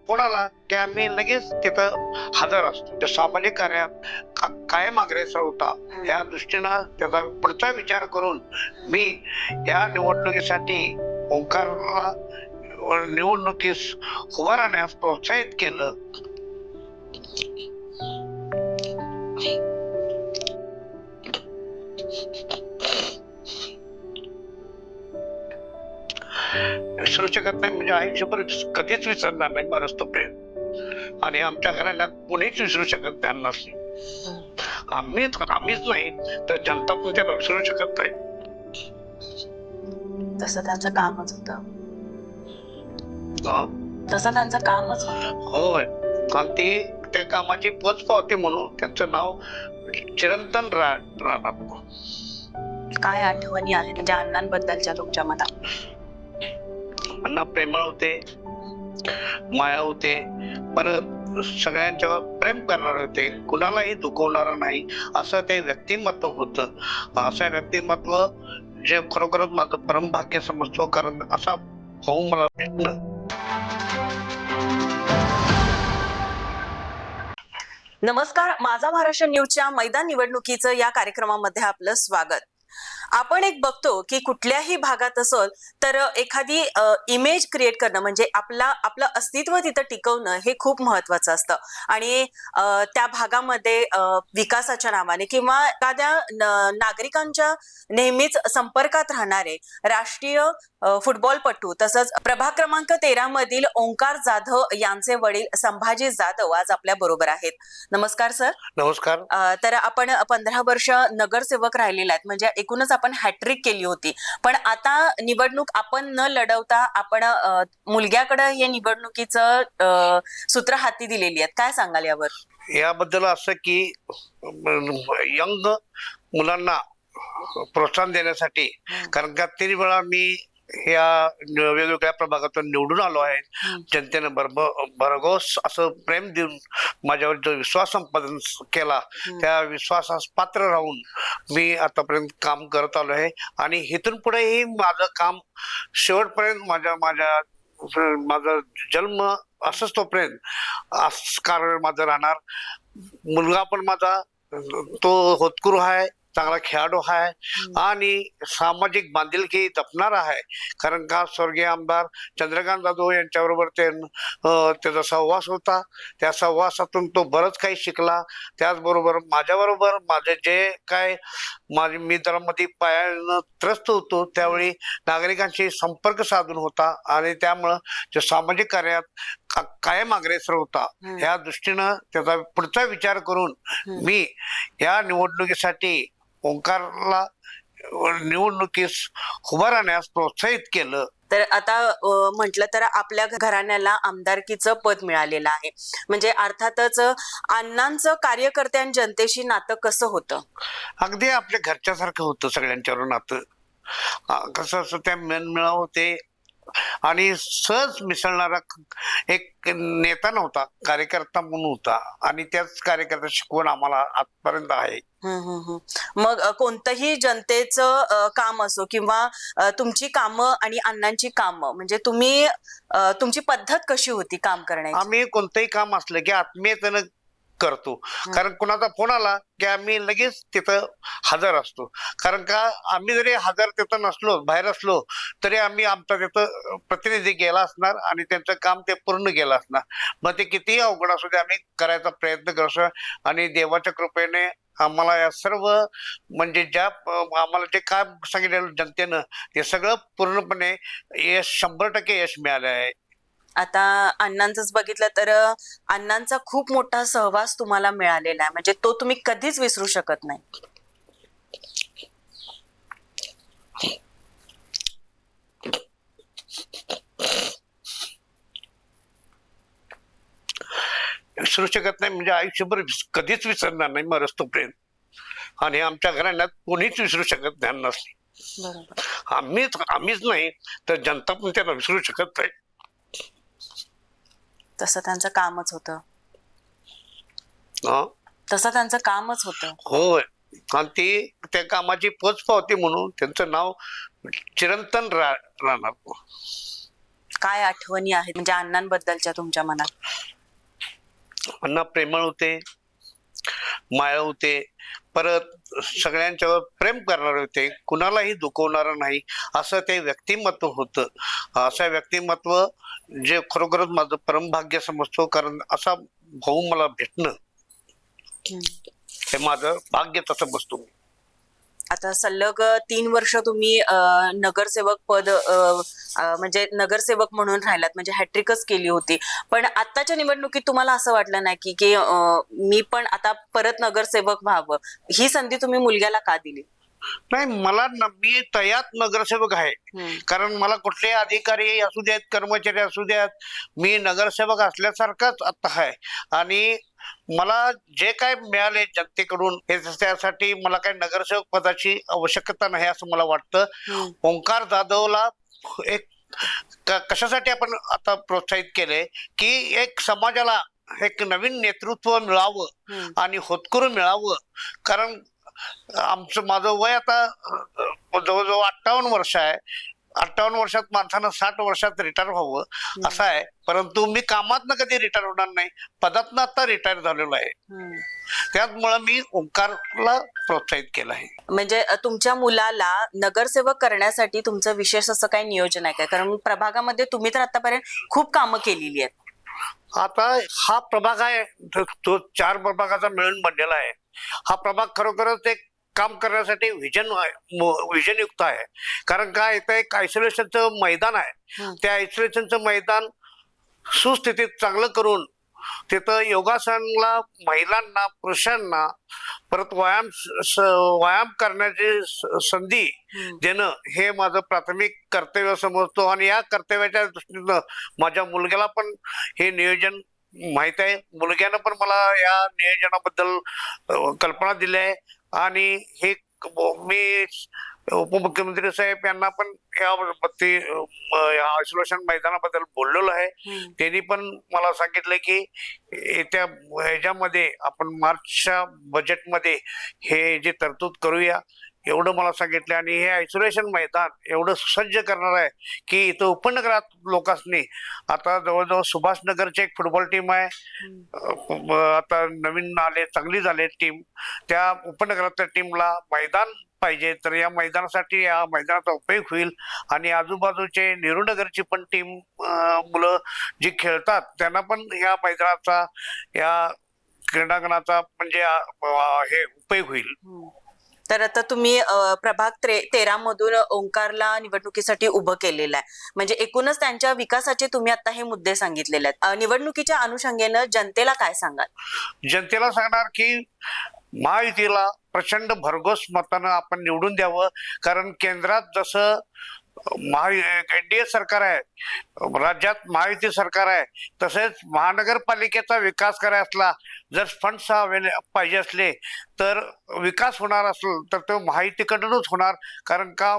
Phone आला की आम्ही लगेच तिथं हजर असतो. त्या सामाजिक कार्यात कायम अग्रेसर होता. या दृष्टीनं त्याचा पुढचा विचार करून मी या निवडणुकीसाठी ओंकारला निवडणुकीस उभा राहण्यास प्रोत्साहित केलं. विसरू शकत नाही म्हणजे आयुष्यभर कधीच विसरणार नाही बरंच तो प्रेम. आणि आमच्या घराला कोणीच विसरू शकत त्यांना. आम्हीच नाही तर जनता पण त्याला विसरू शकत नाही. तसं त्यांचं कामच होतं. तसं त्यांचं कामच होतं. होय, कारण ती त्या कामाची पोचपावती म्हणून त्यांचं नाव चिरंतन राहणार. काय आठवणी आहेत म्हणजे अण्णांबद्दलच्या तुमच्या मनात? अण्णा प्रेमळ होते, माया होते, परत सगळ्यांच्यावर प्रेम करणारे होते, कुणालाही दुखवणार नाही असं ते व्यक्तिमत्व होतं. असं व्यक्तिमत्व जे खरोखरच माझं परमभाग्य समजतो, कारण असा होऊन मला भेटणं. नमस्कार, माझा महाराष्ट्र न्यूजच्या मैदान निवडणुकीचं या कार्यक्रमामध्ये आपलं स्वागत. आपण एक बघतो की कुठल्याही भागात असेल तर एखादी इमेज क्रिएट करणं म्हणजे आपलं अस्तित्व तिथं टिकवणं हे खूप महत्वाचं असतं. आणि त्या भागामध्ये विकासाच्या नावाने किंवा एखाद्या नागरिकांच्या नेहमीच संपर्कात राहणारे राष्ट्रीय फुटबॉलपटू तसंच प्रभाग क्रमांक 13 मधील ओंकार जाधव यांचे वडील संभाजी जाधव आज आपल्या बरोबर आहेत. नमस्कार सर. नमस्कार. तर आपण 15 वर्ष नगरसेवक राहिलेले आहेत म्हणजे एकूणच आपण हॅट्रिक केली होती. पण आता निवडणूक आपण न लढवता आपण मुलग्याकडे हे निवडणुकीचं सूत्र हाती दिलेली आहेत. काय सांगाल यावर? याबद्दल असं की यंग मुलांना प्रोत्साहन देण्यासाठी, कारण का 3 वेळा मी या वेगवेगळ्या प्रभागातून निवडून आलो आहे. जनतेनं भरघोस असं प्रेम देऊन माझ्यावर जो विश्वास संपादन केला त्या विश्वासास पात्र राहून मी आतापर्यंत काम करत आलो आहे. आणि इथून पुढेही माझं काम शेवटपर्यंत माझा जन्म असंच तोपर्यंत असंच कार्य माझं राहणार. मुलगा पण माझा तो होतकुरू आहे, चांगला खेळाडू आहे आणि सामाजिक बांधिलकी जपणार आहे. कारण का स्वर्गीय आमदार चंद्रकांत जाधव यांच्याबरोबर त्याचा सहवास होता. त्या सहवासातून तो बरंच काही शिकला. त्याचबरोबर माझ्याबरोबर माझे जे काय मी दरामध्ये पायानं त्रस्त होतो त्यावेळी नागरिकांशी संपर्क साधून होता आणि त्यामुळं जो सामाजिक कार्यात कायम अग्रेसर होता. या दृष्टीनं त्याचा पुढचा विचार करून मी या निवडणुकीसाठी ओंकारला निवडणुकीस उभा राहण्यास प्रोत्साहित केलं. तर आता म्हटलं तर आपल्या घराण्याला आमदारकीचं पद मिळालेलं आहे म्हणजे अर्थातच अण्णांचं कार्यकर्त्या आणि जनतेशी नातं कसं होतं? अगदी आपल्या घरच्यासारखं होतं सगळ्यांच्यावर नातं. कसं असं त्या मनमिळाव होते आणि सहज मिसळणारा एक नेता नव्हता, कार्यकर्ता म्हणून होता आणि त्याच कार्यकर्ता शिकवण आम्हाला आजपर्यंत आहे. मग कोणतंही जनतेचं काम असो किंवा तुमची कामं आणि अण्णांची कामं म्हणजे तुमची पद्धत कशी होती काम करण्याची? आम्ही कोणतंही काम असलं की आत्मीयतेनं करतो. कारण कुणाचा फोन आला की आम्ही लगेच तिथं हजर असतो. कारण का आम्ही जरी हजर तिथं नसलो, बाहेर असलो तरी आम्ही आमचा तिथं प्रतिनिधी गेला असणार आणि त्यांचं काम ते पूर्ण केलं असणार. मग ते कितीही अवघड असू दे आम्ही करायचा प्रयत्न करतो. आणि देवाच्या कृपेने आम्हाला या सर्व म्हणजे आम्हाला जे काम सांगितलेलं जनतेनं ते सगळं पूर्णपणे 100% यश मिळालं आहे. आता अण्णांचंच बघितलं तर अण्णांचा खूप मोठा सहवास तुम्हाला मिळालेला आहे म्हणजे तो तुम्ही कधीच विसरू शकत नाही. विसरू शकत नाही म्हणजे आयुष्यभर कधीच विसरणार नाही बरंच तो प्रेम. आणि आमच्या घराण्यात कोणीच विसरू शकत नाही नसली. आम्हीच नाही तर जनता पण त्याला विसरू शकत नाही. तसं त्यांचं कामच होतं. तसं त्यांचं कामच होतं. होय, आणि त्या कामाची पोचपावती म्हणून त्यांचं नाव चिरंतन राहणार. काय आठवणी आहेत म्हणजे अण्णांबद्दलच्या तुमच्या मनात? अण्णा प्रेमळ होते, माया होते, परत सगळ्यांच्यावर प्रेम करणारे होते, कुणालाही दुखवणार नाही असं ते व्यक्तिमत्व होतं. असं व्यक्तिमत्व जे खरोखरच माझं परमभाग्य समजतो, कारण असा भाऊ मला भेटणं हे माझं भाग्य तसं बसतो. आता सलग 3 वर्ष तुम्ही नगरसेवक पद म्हणजे नगरसेवक म्हणून राहिलात, म्हणजे हॅट्रिकच केली होती. पण आताच्या निवडणुकीत तुम्हाला असं वाटलं नाही की मी पण आता परत नगरसेवक व्हावं? ही संधी तुम्ही मुलग्याला का दिली? नाही, मी तयात नगरसेवक आहे. कारण मला कुठले अधिकारी असू द्यात, कर्मचारी असू द्यात, मी नगरसेवक असल्यासारखाच आता आहे. आणि मला जे काय मिळाले जनतेकडून हे त्यासाठी मला काही नगरसेवक पदाची आवश्यकता नाही असं मला वाटतं. ओंकार जाधवला एक कशासाठी आपण आता प्रोत्साहित केले की एक समाजाला एक नवीन नेतृत्व मिळावं आणि होतकरू मिळावं. कारण माझं वय आता जवळजवळ 58 वर्ष आहे. 58 वर्षात माणसानं 60 वर्षात रिटायर व्हावं असं आहे. परंतु मी कामातनं कधी रिटायर होणार नाही, पदातनं आता रिटायर झालेलो आहे. त्यामुळे मी ओंकारला प्रोत्साहित केलं आहे. म्हणजे तुमच्या मुलाला नगरसेवक करण्यासाठी तुमचं विशेष असं काही नियोजन आहे का? कारण प्रभागामध्ये तुम्ही तर आतापर्यंत खूप कामं केलेली आहेत. आता हा प्रभाग आहे तो 4 प्रभागाचा मिळून बनलेला आहे. हा प्रभाग खरोखरच एक काम करण्यासाठी विजन युक्त आहे. कारण काय, इथं एक आयसोलेशनचं मैदान आहे. त्या आयसोलेशनचं मैदान सुस्थितीत चांगलं करून तिथं योगासनला महिलांना, पुरुषांना परत व्यायाम करण्याची संधी देणं हे माझं प्राथमिक कर्तव्य समजतो. आणि या कर्तव्याच्या दृष्टीनं माझ्या मुलग्याला पण हे नियोजन माहित आहे. मुलग्यानं पण मला या नियोजनाबद्दल कल्पना दिली आहे. आणि हे मी उपमुख्यमंत्री साहेब यांना पण या आयसोलेशन मैदानाबद्दल बोललेलो आहे. त्यांनी पण मला सांगितलं की येत्या ह्याच्यामध्ये आपण मार्चच्या बजेटमध्ये हे जे तरतूद करूया एवढं मला सांगितलं. आणि हे आयसोलेशन मैदान एवढं सुसज्ज करणार आहे की इथं उपनगरात लोकांनी आता जवळजवळ सुभाषनगरची एक फुटबॉल टीम आहे, आता नवीन आले, चांगली झाले टीम. त्या उपनगरातल्या टीमला मैदान पाहिजे, तर या मैदानासाठी या मैदानाचा उपयोग होईल. आणि आजूबाजूचे नेहरूनगरची पण टीम मुलं जी खेळतात त्यांना पण या मैदानाचा, या क्रीडांगणाचा म्हणजे हे उपयोग होईल. तर आता तुम्ही प्रभाग 13 मधून ओंकारला निवडणुकीसाठी उभं केलेलं आहे. म्हणजे एकूणच त्यांच्या विकासाचे तुम्ही आता हे मुद्दे सांगितलेले आहेत. निवडणुकीच्या अनुषंगाने जनतेला काय सांगाल? जनतेला सांगणार की महायुतीला प्रचंड भरघोस मतानं आपण निवडून द्यावं. कारण केंद्रात जसं एनडीए सरकार आहे, राज्यात महायुती सरकार आहे, तसेच महानगरपालिकेचा विकास करायचा असला, जर फंड्स पाहिजे असले तर विकास होणार असेल तर तो महायुतीकडूनच होणार. कारण का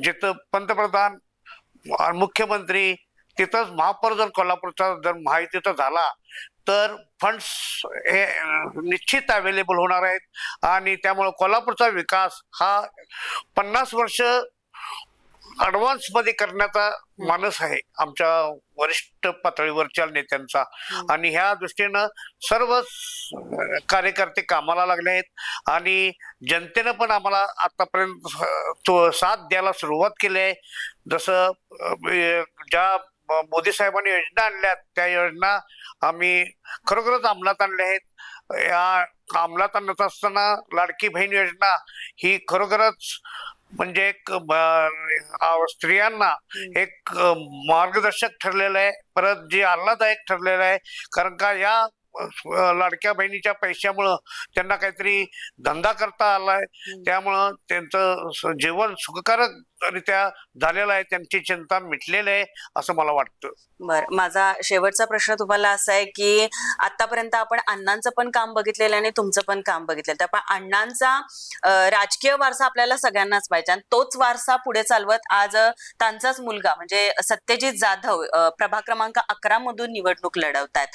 जिथं पंतप्रधान, मुख्यमंत्री, तिथंच महापौर जर कोल्हापूरचा जर महायुतीचा झाला तर फंड्स हे निश्चित अवेलेबल होणार आहेत. आणि त्यामुळे कोल्हापूरचा विकास हा 50 वर्ष ऍडव्हान्स मध्ये करण्याचा मानस आहे आमच्या वरिष्ठ पातळीवरच्या नेत्यांचा. आणि ह्या दृष्टीनं सर्वच कार्यकर्ते कामाला लागले आहेत. आणि जनतेनं पण आम्हाला आतापर्यंत साथ द्यायला सुरुवात केली आहे. जसं ज्या मोदी साहेबांनी योजना आणल्या त्या योजना आम्ही खरोखरच अंमलात आणल्या आहेत. या अंमलात आणत असताना लाडकी बहीण योजना ही खरोखरच म्हणजे एक स्त्रियांना एक मार्गदर्शक ठरलेलं आहे, परत जे आल्हाददायक ठरलेलं आहे. कारण का या लाडक्या बहिणीच्या पैशामुळं त्यांना काहीतरी धंदा करता आलाय, त्यामुळं त्यांचं जीवन सुखकारकरित्या झालेलं आहे, त्यांची चिंता मिटलेली आहे असं मला वाटतं. बरं, माझा शेवटचा प्रश्न तुम्हाला असा आहे की आतापर्यंत आपण अण्णांचं पण काम बघितलेलं आणि तुमचं पण काम बघितलेलं, तर पण अण्णांचा राजकीय वारसा आपल्याला सगळ्यांनाच पाहिजे आणि तोच वारसा पुढे चालवत आज त्यांचाच मुलगा म्हणजे सत्यजित जाधव प्रभाग क्रमांक 11 मधून निवडणूक लढवतात.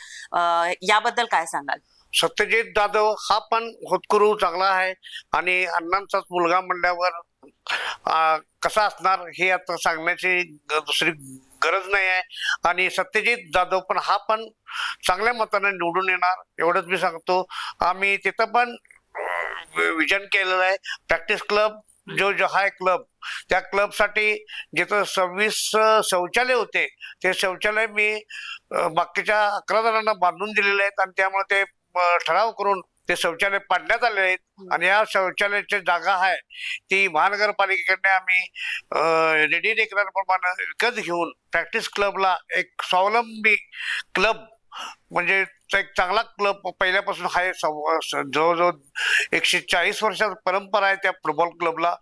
याबद्दल काय सांगाल? सत्यजित जाधव हा पण होतकरू चांगला आहे आणि अण्णांचाच मुलगा म्हणल्यावर कसा असणार हे आता सांगण्याची दुसरी गरज नाही आहे. आणि सत्यजित जाधव पण हा पण चांगल्या मताने निवडून येणार एवढंच मी सांगतो. आम्ही तिथं पण विजन केलेलं आहे. प्रॅक्टिस क्लब जो आहे क्लब, त्या क्लबसाठी जिथं 26 शौचालय होते ते शौचालय मी बाकीच्या 11 जणांना बांधून दिलेले आहेत आणि त्यामुळे ते ठराव करून ते शौचालय पाडण्यात आले आहेत. आणि या शौचालयाची जागा आहे ती महानगरपालिकेकडे आम्ही रेडी प्रमाणे विकत घेऊन प्रॅक्टिस क्लबला एक स्वावलंबी क्लब म्हणजे एक चांगला क्लब पहिल्यापासून आहे. जवळजवळ 140 वर्षाची परंपरा आहे त्या फुटबॉल क्लबला.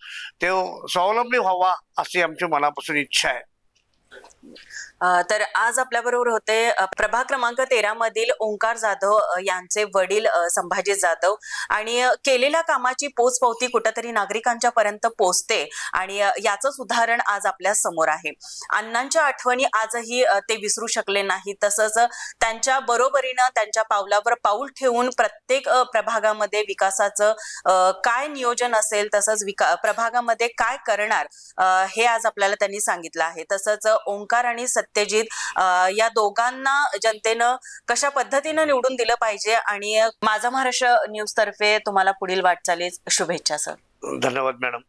ते स्वावलंबी व्हावा अशी आमची मनापासून इच्छा आहे. तर आज आपल्या बरोबर होते प्रभाग क्रमांक 13 मधील ओंकार जाधव यांचे वडील संभाजी जाधव. आणि केलेल्या कामाची पोचपावती कुठेतरी नागरिकांच्या पर्यंत पोचते आणि याचं उदाहरण आज आपल्या समोर आहे. अण्णांच्या आठवणी आजही ते विसरू शकले नाही. तसंच त्यांच्या बरोबरीनं त्यांच्या पावलावर पाऊल ठेवून प्रत्येक प्रभागामध्ये विकासाचं काय नियोजन असेल तसंच प्रभागामध्ये काय करणार हे आज आपल्याला त्यांनी सांगितलं आहे. तसंच ओंकार आणि सत्यजित या दोघांना जनतेनं कशा पद्धतीनं निवडून दिलं पाहिजे. आणि माझा महाराष्ट्र न्यूज तर्फे तुम्हाला पुढील वाटचालीस शुभेच्छा सर. धन्यवाद मॅडम.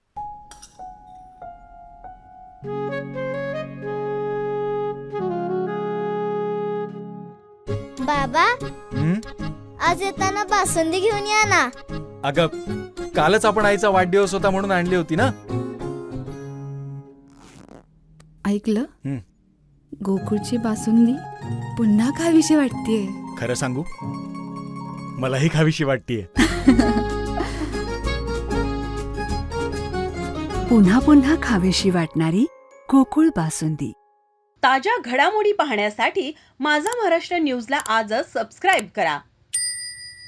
बाबा आज येताना बासुंदी घेऊन या ना. अगं कालच आपण आईचा वाढदिवस होता म्हणून आणली होती ना. ऐकलं, गोकुळची बासुंदी पुन्हा खावीशी वाटतेय. खरं सांगू, मलाही खावीशी वाटतेय. पुन्हा पुन्हा खावीशी वाटणारी गोकुळ बासुंदी. ताज्या घडामोडी पाहण्यासाठी माझा महाराष्ट्र न्यूजला आजच सबस्क्राईब करा.